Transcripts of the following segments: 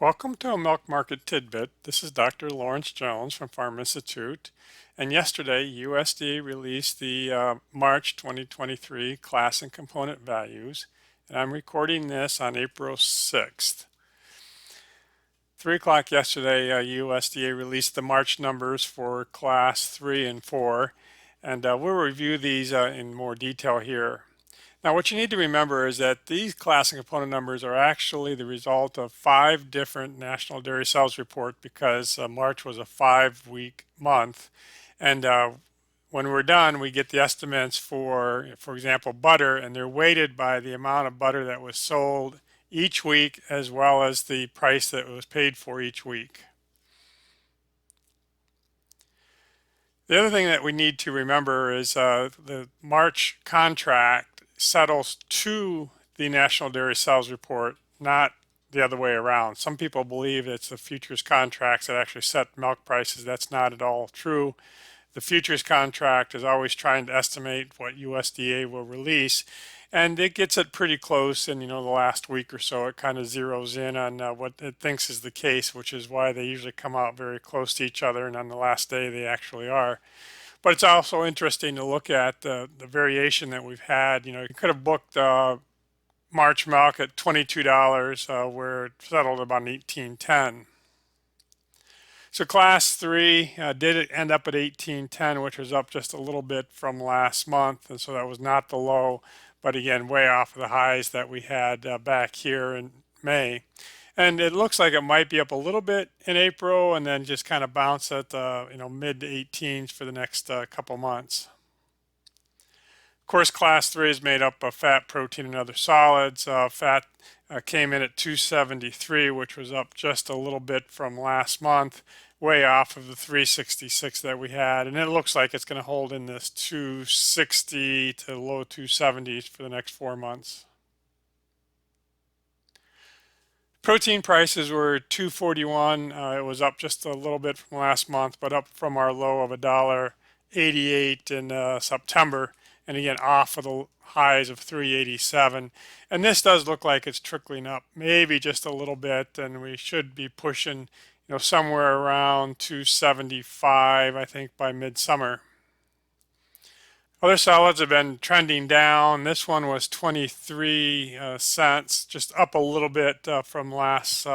Welcome to a Milk Market Tidbit. This is Dr. Lawrence Jones from Farm Institute. And yesterday, USDA released the March 2023 class and component values. And I'm recording this on April 6th. 3 o'clock yesterday, USDA released the March numbers for class 3 and 4. And we'll review these in more detail here. Now, what you need to remember is that these class and component numbers are actually the result of 5 different National Dairy Sales Report because March was a 5-week month. And when we're done, we get the estimates for example, butter, and they're weighted by the amount of butter that was sold each week as well as the price that was paid for each week. The other thing that we need to remember is the March contract settles to the National Dairy Sales Report, not the other way around. Some people believe it's the futures contracts that actually set milk prices. That's not at all true. The futures contract is always trying to estimate what USDA will release, and it gets it pretty close. And the last week or so, it kind of zeroes in on what it thinks is the case, which is why they usually come out very close to each other, and on the last day they actually are. But it's also interesting to look at the variation that we've had. You could have booked March milk at $22, where it settled about $18.10. So class 3 did end up at $18.10, which was up just a little bit from last month, and so that was not the low, but again, way off of the highs that we had back here in May. And it looks like it might be up a little bit in April and then just kind of bounce at mid to 18s for the next couple months. Of course, class 3 is made up of fat, protein, and other solids. Fat came in at 273, which was up just a little bit from last month, way off of the 366 that we had. And it looks like it's going to hold in this 260 to low 270s for the next 4 months. Protein prices were $2.41. It was up just a little bit from last month, but up from our low of $1.88 in September, and again off of the highs of $3.87. And this does look like it's trickling up, maybe just a little bit, and we should be pushing, somewhere around $2.75, I think, by midsummer. Other solids have been trending down. This one was 23 cents, just up a little bit from last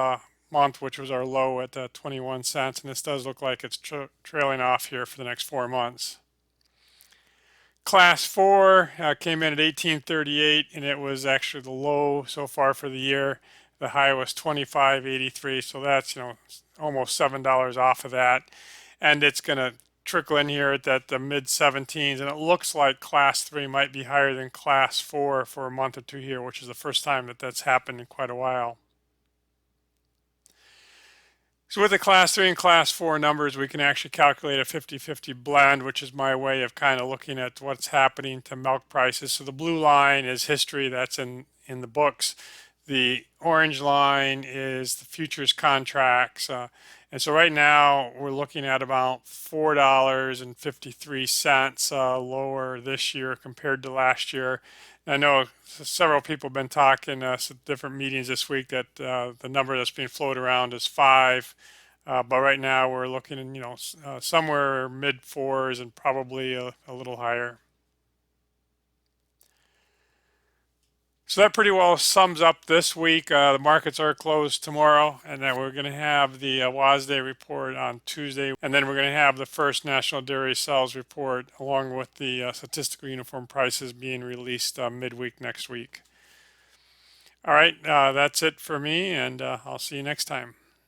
month, which was our low at 21 cents. And this does look like it's trailing off here for the next 4 months. Class 4 came in at 18.38, and it was actually the low so far for the year. The high was 25.83, so that's almost $7 off of that, and it's going to trickle in here at the mid 17s, and it looks like class 3 might be higher than class 4 for a month or two here, which is the first time that that's happened in quite a while. So with the class 3 and class 4 numbers, we can actually calculate a 50-50 blend, which is my way of kind of looking at what's happening to milk prices. So the blue line is history, that's in the books. The orange line is the futures contracts. And so right now we're looking at about $4.53 lower this year compared to last year. And I know several people have been talking at different meetings this week that the number that's being floated around is 5. But right now we're looking in, somewhere mid 4s and probably a little higher. So that pretty well sums up this week. The markets are closed tomorrow, and then we're going to have the WASDE report on Tuesday, and then we're going to have the first National Dairy Sales report along with the statistical uniform prices being released midweek next week. All right, that's it for me, and I'll see you next time.